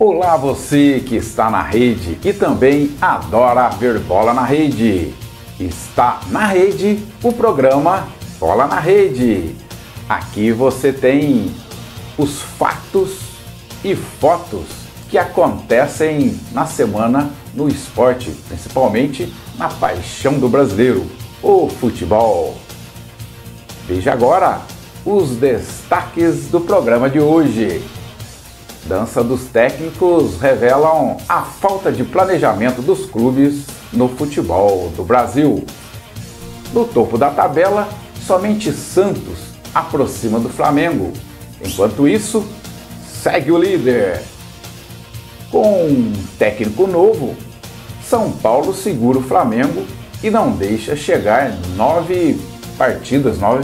Olá você que está na rede e também adora ver bola na rede. Está na rede o programa Bola na Rede. Aqui você tem os fatos e fotos que acontecem na semana no esporte, principalmente na paixão do brasileiro, o futebol. Veja agora os destaques do programa de hoje. Dança dos técnicos revelam a falta de planejamento dos clubes no futebol do Brasil. No topo da tabela, somente Santos aproxima do Flamengo. Enquanto isso, segue o líder. Com um técnico novo, São Paulo segura o Flamengo e não deixa chegar 9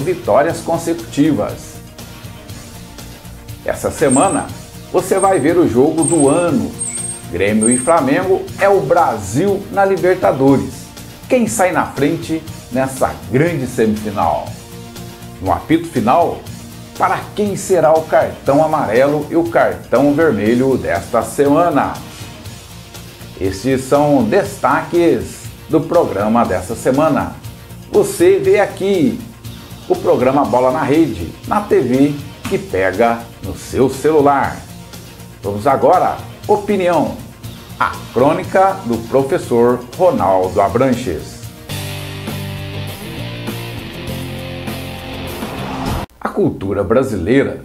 vitórias consecutivas. Essa semana, você vai ver o jogo do ano. Grêmio e Flamengo é o Brasil na Libertadores. Quem sai na frente nessa grande semifinal? No apito final, para quem será o cartão amarelo e o cartão vermelho desta semana? Esses são destaques do programa dessa semana. Você vê aqui o programa Bola na Rede, na TV que pega no seu celular. Vamos agora, opinião, a crônica do professor Ronaldo Abranches. A cultura brasileira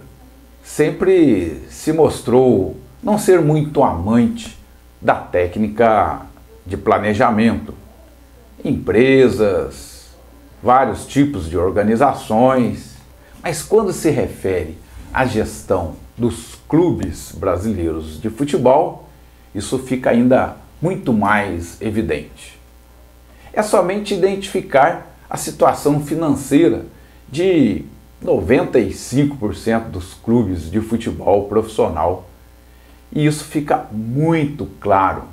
sempre se mostrou não ser muito amante da técnica de planejamento. Empresas, vários tipos de organizações, mas quando se refere à gestão dos clubes brasileiros de futebol, isso fica ainda muito mais evidente. É somente identificar a situação financeira de 95% dos clubes de futebol profissional e isso fica muito claro,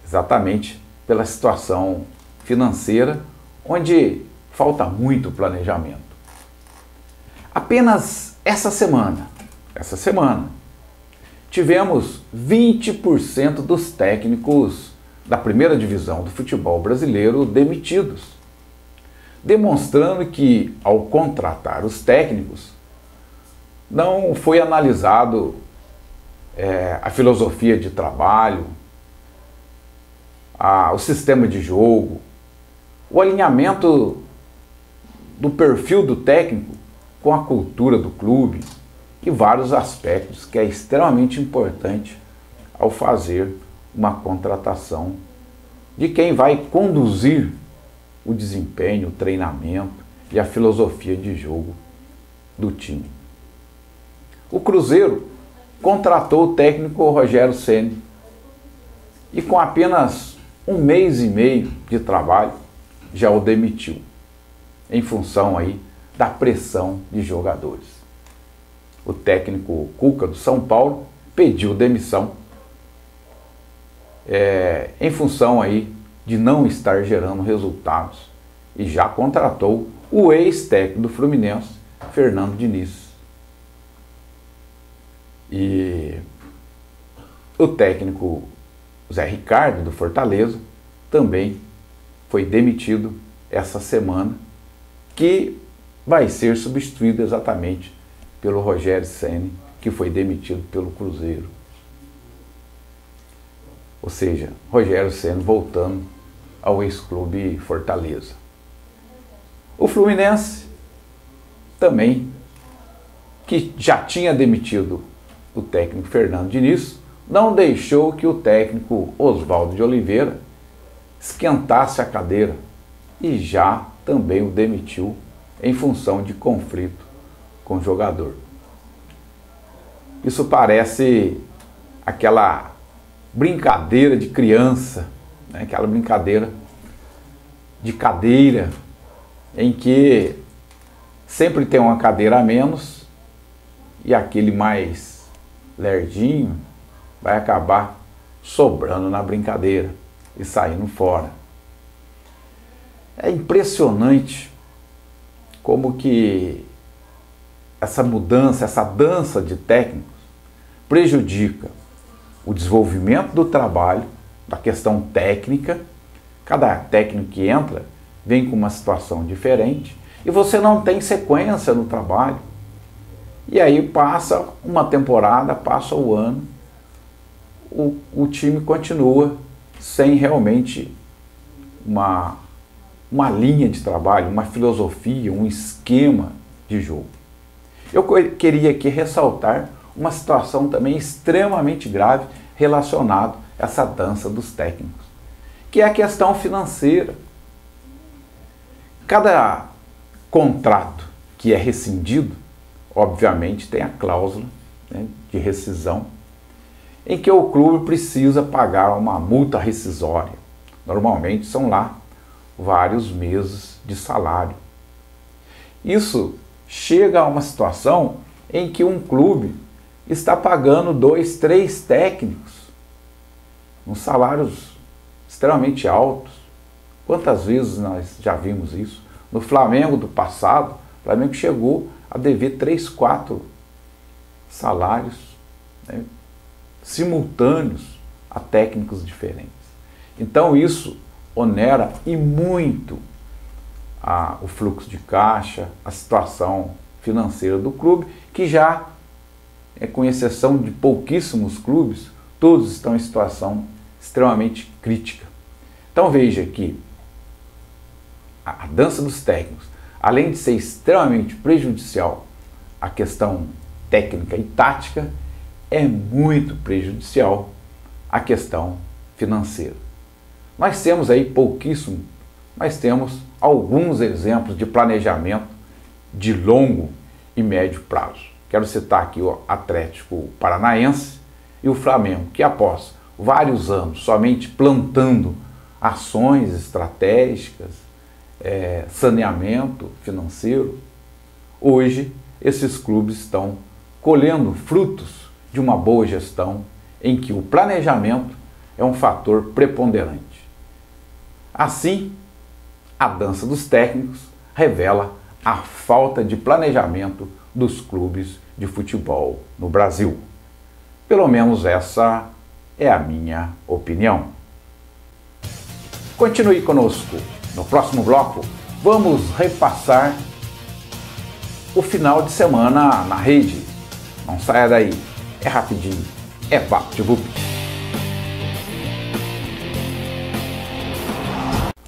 exatamente pela situação financeira, onde falta muito planejamento. Apenas essa semana, tivemos 20% dos técnicos da primeira divisão do futebol brasileiro demitidos, demonstrando que, ao contratar os técnicos, não foi analisado a filosofia de trabalho, o sistema de jogo, o alinhamento do perfil do técnico com a cultura do clube e vários aspectos que é extremamente importante ao fazer uma contratação de quem vai conduzir o desempenho, o treinamento e a filosofia de jogo do time. O Cruzeiro contratou o técnico Rogério Ceni e com apenas 1 mês e meio de trabalho já o demitiu, em função aí da pressão de jogadores. O técnico Cuca do São Paulo pediu demissão em função aí de não estar gerando resultados e já contratou o ex-técnico do Fluminense, Fernando Diniz. E o técnico Zé Ricardo do Fortaleza também foi demitido essa semana, que vai ser substituído exatamente pelo Rogério Ceni, que foi demitido pelo Cruzeiro. Ou seja, Rogério Ceni voltando ao ex-clube Fortaleza. O Fluminense também, que já tinha demitido o técnico Fernando Diniz, não deixou que o técnico Oswaldo de Oliveira esquentasse a cadeira e já também o demitiu em função de conflito com o jogador. Isso parece aquela brincadeira de criança, né? Aquela brincadeira de cadeira, em que sempre tem uma cadeira a menos e aquele mais lerdinho vai acabar sobrando na brincadeira e saindo fora. É impressionante como que essa mudança, essa dança de técnicos prejudica o desenvolvimento do trabalho, da questão técnica. Cada técnico que entra vem com uma situação diferente e você não tem sequência no trabalho. E aí passa uma temporada, passa o ano, o time continua sem realmente uma linha de trabalho, uma filosofia, um esquema de jogo. Eu queria aqui ressaltar uma situação também extremamente grave relacionada a essa dança dos técnicos, que é a questão financeira. Cada contrato que é rescindido, obviamente tem a cláusula, né, de rescisão, em que o clube precisa pagar uma multa rescisória. Normalmente são lá vários meses de salário. Isso chega a uma situação em que um clube está pagando 2, 3 técnicos, uns salários extremamente altos. Quantas vezes nós já vimos isso? No Flamengo do passado, o Flamengo chegou a dever 3, 4 salários, né, simultâneos a técnicos diferentes. Então isso onera e muito o fluxo de caixa, a situação financeira do clube, que já, com exceção de pouquíssimos clubes, todos estão em situação extremamente crítica. Então veja que a dança dos técnicos, além de ser extremamente prejudicial à questão técnica e tática, é muito prejudicial à questão financeira. Nós temos aí pouquíssimo, mas temos alguns exemplos de planejamento de longo e médio prazo. Quero citar aqui o Atlético Paranaense e o Flamengo, que após vários anos somente plantando ações estratégicas, saneamento financeiro, hoje esses clubes estão colhendo frutos de uma boa gestão em que o planejamento é um fator preponderante. Assim, a dança dos técnicos revela a falta de planejamento dos clubes de futebol no Brasil. Pelo menos essa é a minha opinião. Continue conosco. No próximo bloco, vamos repassar o final de semana na rede. Não saia daí, é rapidinho, é VaptVup.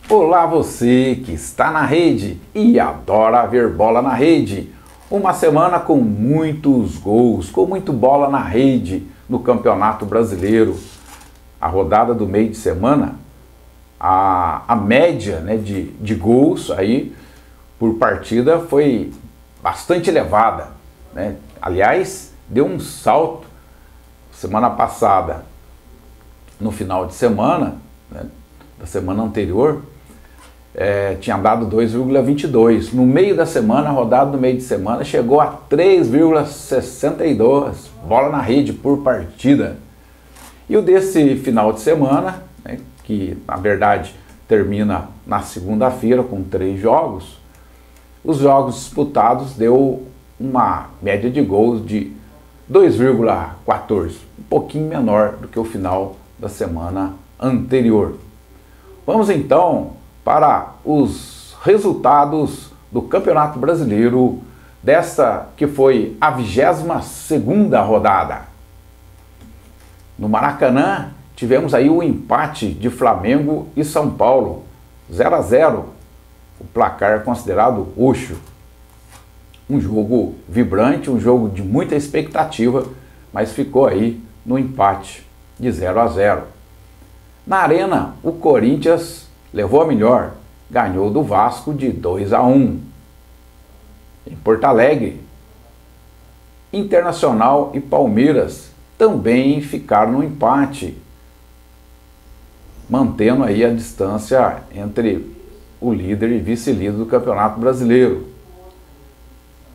Olá você que está na rede e adora ver bola na rede. Uma semana com muitos gols, com muito bola na rede no Campeonato Brasileiro. A rodada do meio de semana, a média, né, de gols aí por partida foi bastante elevada, né? Aliás, deu um salto semana passada, no final de semana, né, da semana anterior, tinha dado 2,22. No meio da semana, a rodada do meio de semana chegou a 3,62 bola na rede por partida. E o desse final de semana, né, que na verdade termina na segunda-feira com 3 jogos, os jogos disputados deu uma média de gols de 2,14, um pouquinho menor do que o final da semana anterior. Vamos então para os resultados do Campeonato Brasileiro desta que foi a 22ª rodada. No Maracanã tivemos aí o empate de Flamengo e São Paulo, 0-0, o placar considerado roxo. Um jogo vibrante, um jogo de muita expectativa, mas ficou aí no empate de 0-0. Na Arena, o Corinthians levou a melhor, ganhou do Vasco de 2-1. Em Porto Alegre, Internacional e Palmeiras também ficaram no empate, mantendo aí a distância entre o líder e vice-líder do Campeonato Brasileiro.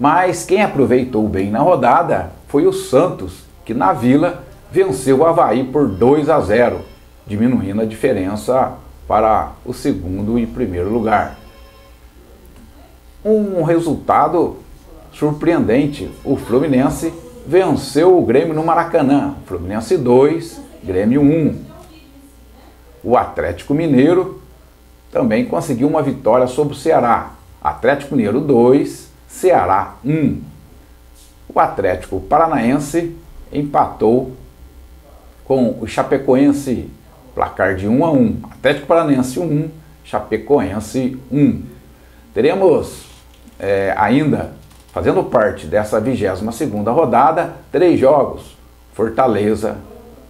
Mas quem aproveitou bem na rodada foi o Santos, que na Vila venceu o Avaí por 2-0, diminuindo a diferença para o segundo e primeiro lugar. Um resultado surpreendente: o Fluminense venceu o Grêmio no Maracanã, Fluminense 2, Grêmio 1. O Atlético Mineiro também conseguiu uma vitória sobre o Ceará. Atlético Mineiro 2, Ceará 1. O Atlético Paranaense empatou com o Chapecoense, placar de 1-1. Atlético Paranaense 1, Chapecoense 1. Teremos ainda, fazendo parte dessa 22ª rodada, 3 jogos. Fortaleza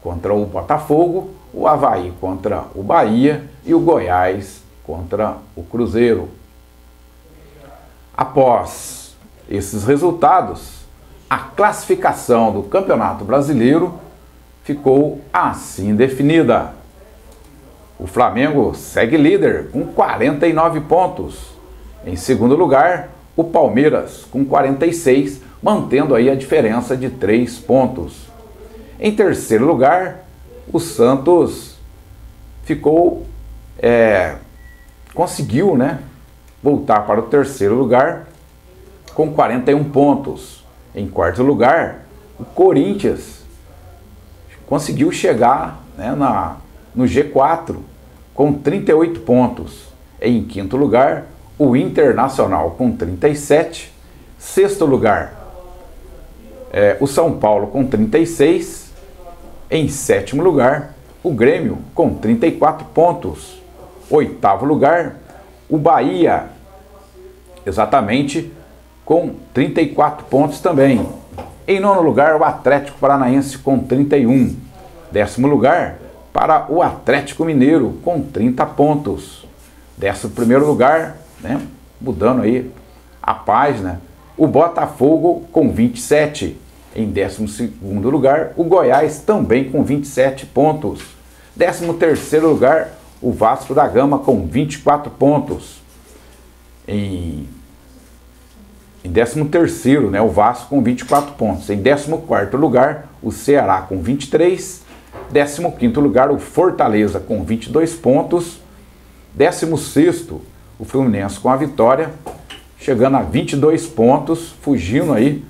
contra o Botafogo, o Avaí contra o Bahia e o Goiás contra o Cruzeiro. Após esses resultados, a classificação do Campeonato Brasileiro ficou assim definida. O Flamengo segue líder com 49 pontos. Em segundo lugar, o Palmeiras com 46, mantendo aí a diferença de 3 pontos. Em terceiro lugar, o Santos conseguiu, voltar para o terceiro lugar com 41 pontos. Em quarto lugar, o Corinthians conseguiu chegar no G4 com 38 pontos. Em quinto lugar, o Internacional com 37. Sexto lugar, o São Paulo com 36. Em sétimo lugar, o Grêmio com 34 pontos. Oitavo lugar, o Bahia, exatamente com 34 pontos também. Em nono lugar, o Atlético Paranaense com 31. Décimo lugar, para o Atlético Mineiro com 30 pontos. 11º lugar, mudando aí a página, o Botafogo com 27. Em 12º lugar, o Goiás também com 27 pontos. 13º lugar, o Vasco da Gama com 24 pontos. Em 13º, o Vasco com 24 pontos. Em 14º lugar, o Ceará com 23. 15º lugar, o Fortaleza com 22 pontos. 16º, o Fluminense com a vitória, chegando a 22 pontos, fugindo aí,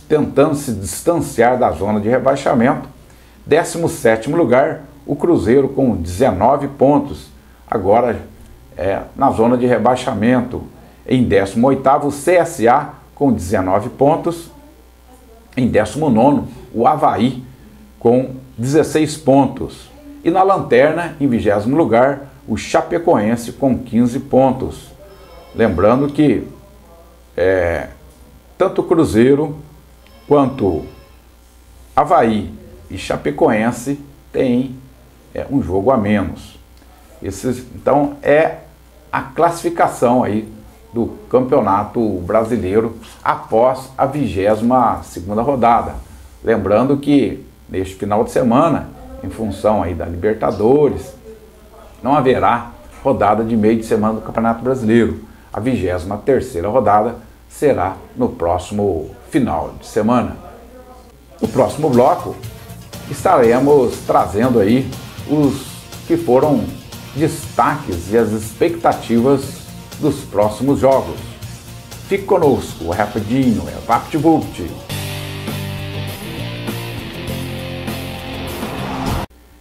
tentando se distanciar da zona de rebaixamento. 17º lugar, o Cruzeiro com 19 pontos, agora na zona de rebaixamento. Em 18º, o CSA com 19 pontos. Em 19º, o Avaí com 16 pontos. E na lanterna, em 20º lugar, o Chapecoense com 15 pontos. Lembrando que tanto o Cruzeiro quanto Avaí e Chapecoense têm um jogo a menos. Então é a classificação aí do Campeonato Brasileiro após a 22ª rodada. Lembrando que neste final de semana, em função aí da Libertadores, não haverá rodada de meio de semana do Campeonato Brasileiro. A 23ª rodada será no próximo final de semana. No próximo bloco, estaremos trazendo aí os que foram destaques e as expectativas dos próximos jogos. Fique conosco, rapidinho, VaptVupt.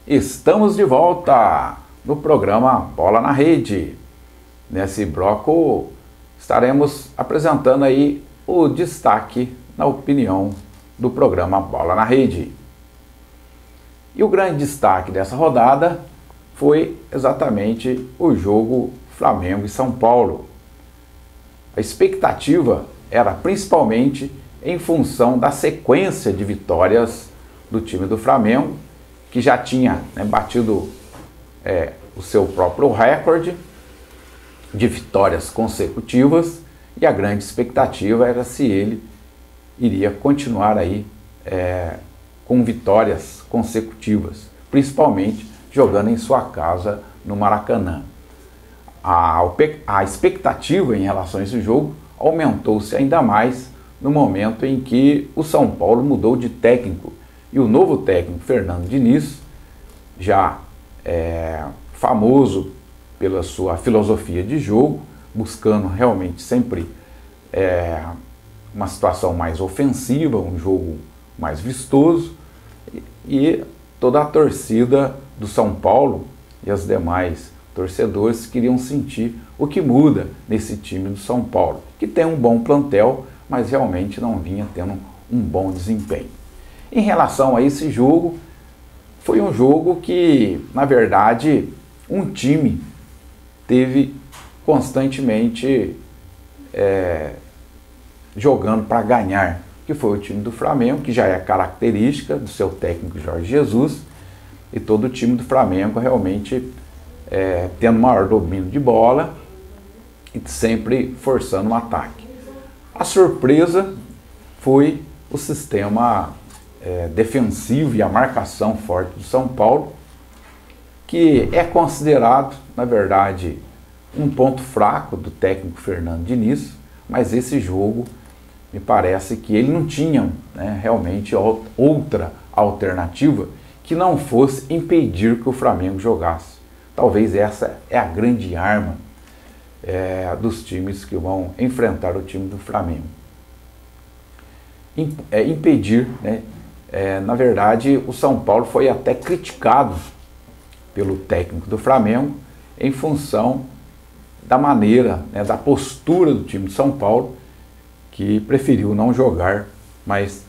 Estamos de volta no programa Bola na Rede. Nesse bloco estaremos apresentando aí o destaque na opinião do programa Bola na Rede. E o grande destaque dessa rodada foi exatamente o jogo Flamengo e São Paulo. A expectativa era principalmente em função da sequência de vitórias do time do Flamengo, que já tinha batido o seu próprio recorde de vitórias consecutivas, e a grande expectativa era se ele iria continuar aí com vitórias consecutivas, principalmente jogando em sua casa no Maracanã. A expectativa em relação a esse jogo aumentou-se ainda mais no momento em que o São Paulo mudou de técnico, e o novo técnico, Fernando Diniz, já famoso pela sua filosofia de jogo, buscando realmente sempre uma situação mais ofensiva, um jogo mais vistoso, e toda a torcida do São Paulo e os demais torcedores queriam sentir o que muda nesse time do São Paulo, que tem um bom plantel, mas realmente não vinha tendo um bom desempenho. Em relação a esse jogo, foi um jogo que, na verdade, um time teve constantemente jogando para ganhar, que foi o time do Flamengo, que já é característica do seu técnico Jorge Jesus, e todo o time do Flamengo realmente tendo maior domínio de bola e sempre forçando um ataque. A surpresa foi o sistema defensivo e a marcação forte do São Paulo, que é considerado, na verdade, um ponto fraco do técnico Fernando Diniz, mas esse jogo me parece que ele não tinha, né, realmente outra alternativa que não fosse impedir que o Flamengo jogasse. Talvez essa é a grande arma dos times que vão enfrentar o time do Flamengo. Impedir, né? Na verdade, o São Paulo foi até criticado pelo técnico do Flamengo em função da maneira, né, da postura do time de São Paulo, que preferiu não jogar, mas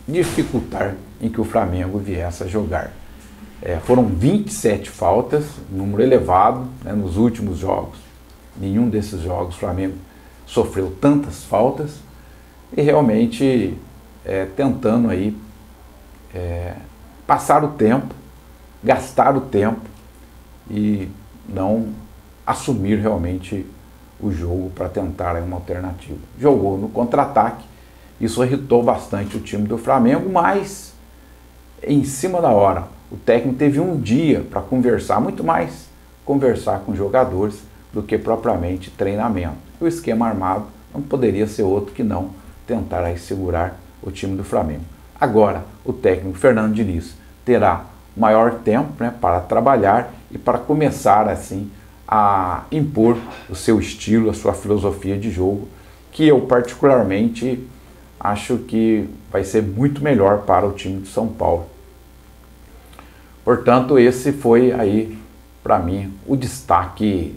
dificultar em que o Flamengo viesse a jogar. Foram 27 faltas, número elevado, né, nos últimos jogos. Nenhum desses jogos o Flamengo sofreu tantas faltas e realmente tentando aí passar o tempo, gastar o tempo e não assumir realmente o jogo para tentar uma alternativa. Jogou no contra-ataque, isso irritou bastante o time do Flamengo, mas em cima da hora o técnico teve um dia para conversar, muito mais conversar com os jogadores do que propriamente treinamento. O esquema armado não poderia ser outro que não tentar aí segurar o time do Flamengo. Agora, o técnico Fernando Diniz terá maior tempo, né, para trabalhar e para começar assim a impor o seu estilo, a sua filosofia de jogo, que eu particularmente acho que vai ser muito melhor para o time de São Paulo. Portanto, esse foi aí, para mim, o destaque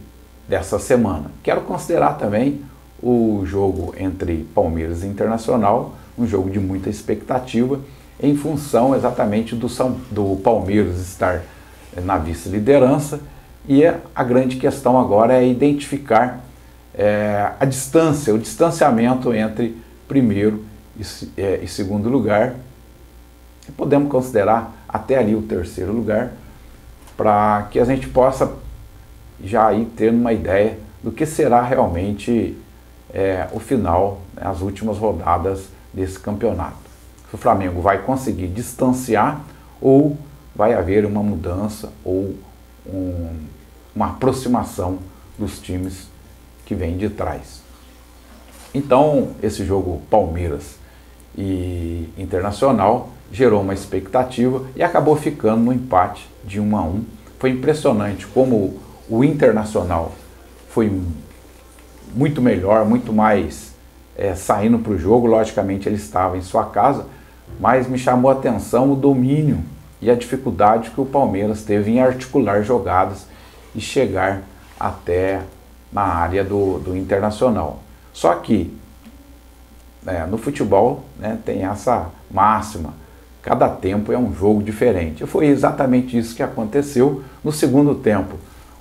dessa semana. Quero considerar também o jogo entre Palmeiras e Internacional, um jogo de muita expectativa, em função exatamente do Palmeiras estar na vice-liderança, e a grande questão agora é identificar a distância, o distanciamento entre primeiro e segundo lugar, e podemos considerar até ali o terceiro lugar, para que a gente possa já ir tendo uma ideia do que será realmente o final, né, as últimas rodadas desse campeonato. Se o Flamengo vai conseguir distanciar ou vai haver uma mudança ou uma aproximação dos times que vêm de trás. Então, esse jogo Palmeiras e Internacional gerou uma expectativa e acabou ficando no empate de 1-1. Foi impressionante como o Internacional foi muito melhor, muito mais saindo para o jogo. Logicamente ele estava em sua casa, mas me chamou a atenção o domínio e a dificuldade que o Palmeiras teve em articular jogadas e chegar até na área do Internacional. Só que no futebol, né, tem essa máxima, cada tempo é um jogo diferente. E foi exatamente isso que aconteceu. No segundo tempo,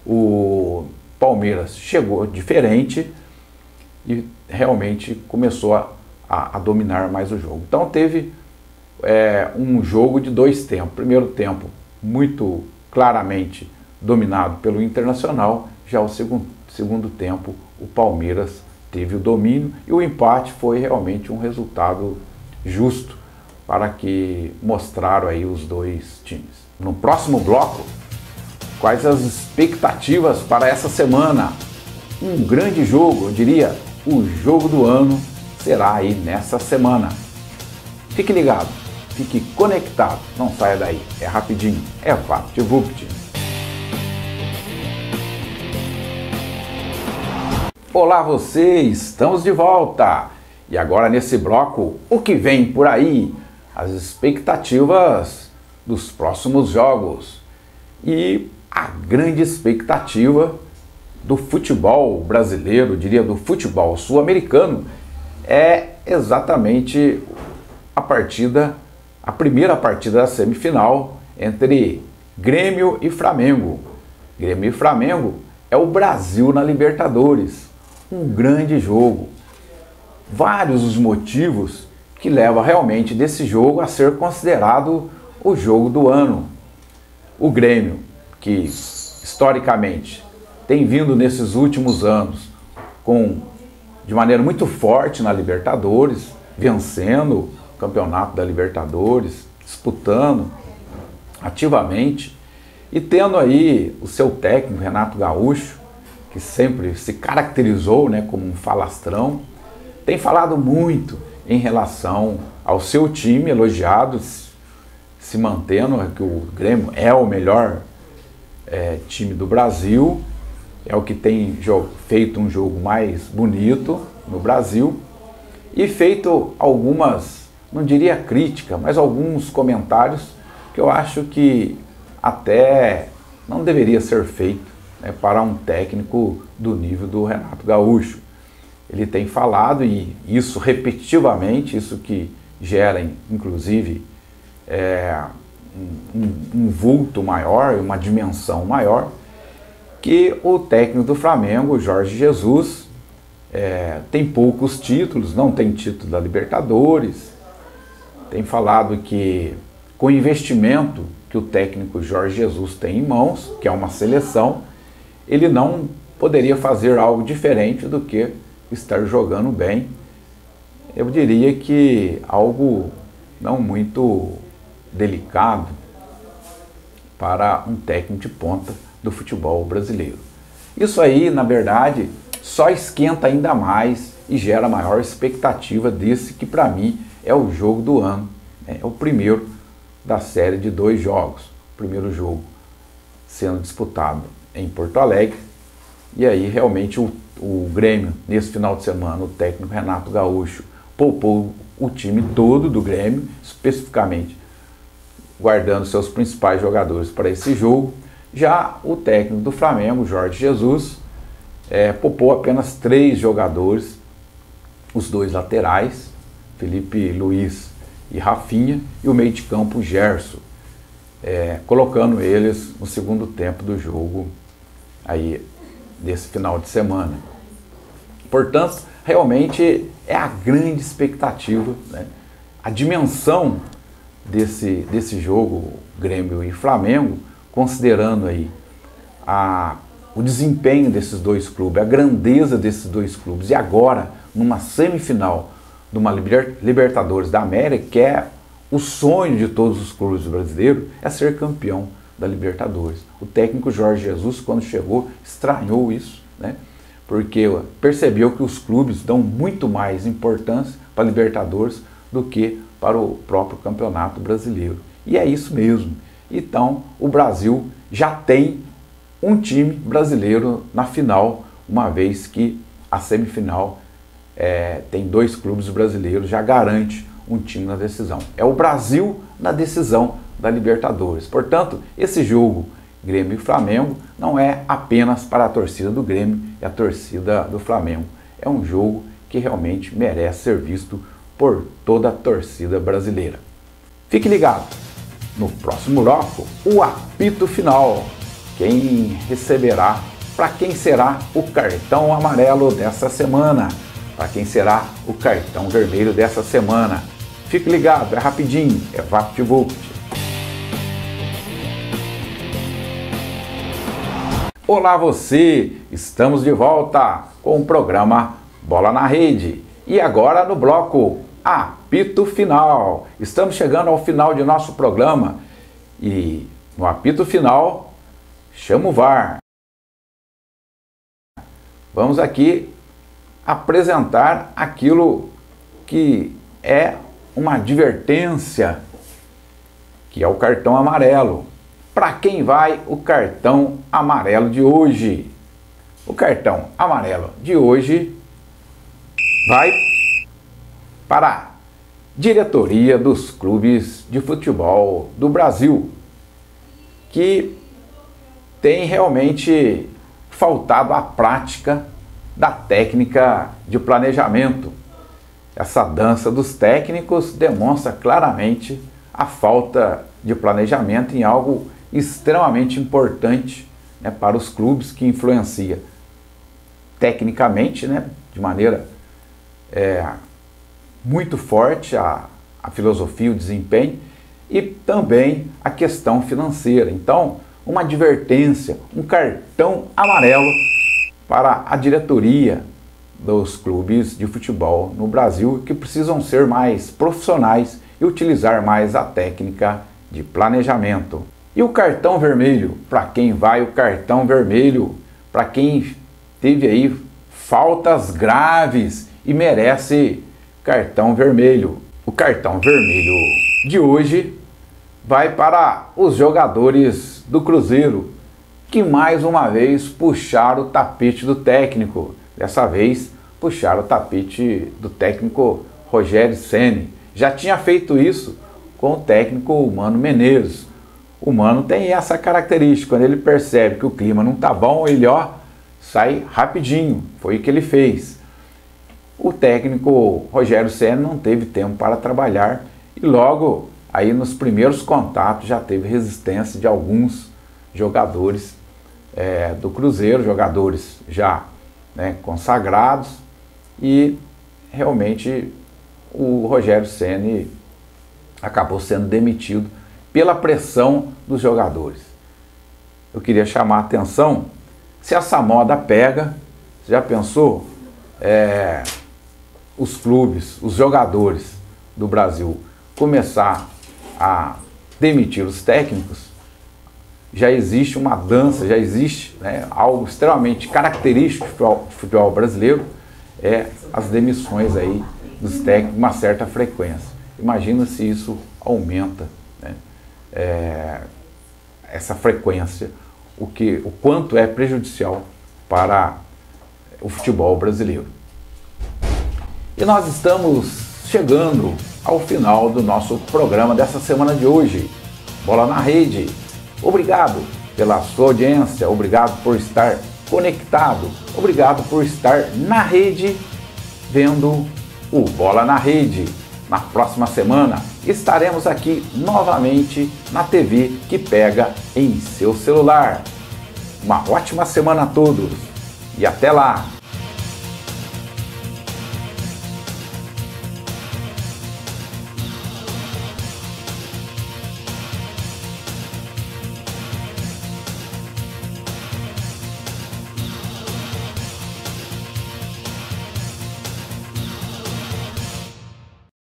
o Palmeiras chegou diferente e realmente começou a dominar mais o jogo. Então teve um jogo de dois tempos. Primeiro tempo muito claramente dominado pelo Internacional, já o segundo tempo o Palmeiras teve o domínio e o empate foi realmente um resultado justo para que mostraram aí os dois times. No próximo bloco, quais as expectativas para essa semana? Um grande jogo, eu diria, o jogo do ano será aí nessa semana. Fique ligado, fique conectado, não saia daí, é rapidinho, é VaptVupt. Olá você, estamos de volta! E agora nesse bloco, o que vem por aí? As expectativas dos próximos jogos. E a grande expectativa do futebol brasileiro, diria do futebol sul-americano, é exatamente a primeira partida da semifinal entre Grêmio e Flamengo. Grêmio e Flamengo é o Brasil na Libertadores, um grande jogo. Vários os motivos que levam realmente desse jogo a ser considerado o jogo do ano. O Grêmio, que historicamente tem vindo nesses últimos anos de maneira muito forte na Libertadores, vencendo o campeonato da Libertadores, disputando ativamente e tendo aí o seu técnico Renato Gaúcho, que sempre se caracterizou, né, como um falastrão, tem falado muito em relação ao seu time, elogiado, se mantendo que o Grêmio é o melhor time do Brasil, é o que tem feito um jogo mais bonito no Brasil e feito algumas, não diria crítica, mas alguns comentários que eu acho que até não deveria ser feito, né, para um técnico do nível do Renato Gaúcho. Ele tem falado, e isso repetitivamente, isso que gera inclusive um vulto maior, uma dimensão maior, que o técnico do Flamengo, Jorge Jesus, tem poucos títulos, não tem título da Libertadores, tem falado que com o investimento que o técnico Jorge Jesus tem em mãos, que é uma seleção, ele não poderia fazer algo diferente do que estar jogando bem. Eu diria que algo não muito delicado para um técnico de ponta do futebol brasileiro. Isso aí, na verdade, só esquenta ainda mais e gera maior expectativa desse que para mim é o jogo do ano, né? É o primeiro da série de 2 jogos. O primeiro jogo sendo disputado em Porto Alegre, e aí realmente o Grêmio, nesse final de semana, o técnico Renato Gaúcho poupou o time todo do Grêmio, especificamente guardando seus principais jogadores para esse jogo. Já o técnico do Flamengo, Jorge Jesus, poupou apenas 3 jogadores, os 2 laterais, Felipe Luiz e Rafinha, e o meio de campo, Gerson, colocando eles no segundo tempo do jogo aí desse final de semana. Portanto, realmente é a grande expectativa, né? A dimensão desse jogo Grêmio e Flamengo, considerando aí o desempenho desses 2 clubes, a grandeza desses 2 clubes, e agora numa semifinal de uma Libertadores da América, que é o sonho de todos os clubes brasileiros, é ser campeão da Libertadores. O técnico Jorge Jesus, quando chegou, estranhou isso, né? Porque percebeu que os clubes dão muito mais importância para a Libertadores do que para o próprio Campeonato Brasileiro. E é isso mesmo. Então, o Brasil já tem um time brasileiro na final, uma vez que a semifinal tem 2 clubes brasileiros, já garante um time na decisão. É o Brasil na decisão da Libertadores. Portanto, esse jogo Grêmio e Flamengo não é apenas para a torcida do Grêmio e a torcida do Flamengo. É um jogo que realmente merece ser visto por toda a torcida brasileira. Fique ligado, no próximo bloco, o apito final. Quem receberá, para quem será o cartão amarelo dessa semana? Para quem será o cartão vermelho dessa semana? Fique ligado, é rapidinho, é VaptVupt. Olá você, estamos de volta com o programa Bola na Rede. E agora no bloco Apito Final. Estamos chegando ao final de nosso programa e no apito final, chama o VAR. Vamos aqui apresentar aquilo que é uma advertência, que é o cartão amarelo. Para quem vai o cartão amarelo de hoje? O cartão amarelo de hoje vai para diretoria dos clubes de futebol do Brasil, que tem realmente faltado a prática da técnica de planejamento. Essa dança dos técnicos demonstra claramente a falta de planejamento em algo extremamente importante, né, para os clubes, que influencia tecnicamente, né, de maneira muito forte a filosofia, o desempenho, e também a questão financeira. Então, uma advertência, um cartão amarelo para a diretoria dos clubes de futebol no Brasil, que precisam ser mais profissionais e utilizar mais a técnica de planejamento. E o cartão vermelho? Para quem vai o cartão vermelho? Para quem teve aí faltas graves e merece cartão vermelho. O cartão vermelho de hoje vai para os jogadores do Cruzeiro, que mais uma vez puxaram o tapete do técnico. Dessa vez puxaram o tapete do técnico Rogério Ceni. Já tinha feito isso com o técnico Mano Menezes. O Mano tem essa característica: quando ele percebe que o clima não tá bom, ele sai rapidinho. Foi o que ele fez. O técnico Rogério Ceni não teve tempo para trabalhar e logo aí nos primeiros contatos já teve resistência de alguns jogadores do Cruzeiro, jogadores já, né, consagrados, e realmente o Rogério Ceni acabou sendo demitido pela pressão dos jogadores. Eu queria chamar a atenção, se essa moda pega, você já pensou? Os clubes, os jogadores do Brasil começar a demitir os técnicos, já existe uma dança, já existe, né, algo extremamente característico do futebol brasileiro, as demissões aí dos técnicos, uma certa frequência. Imagina se isso aumenta, né, essa frequência, o quanto é prejudicial para o futebol brasileiro. E nós estamos chegando ao final do nosso programa dessa semana de hoje, Bola na Rede. Obrigado pela sua audiência, obrigado por estar conectado, obrigado por estar na rede, vendo o Bola na Rede. Na próxima semana estaremos aqui novamente na TV que pega em seu celular. Uma ótima semana a todos e até lá!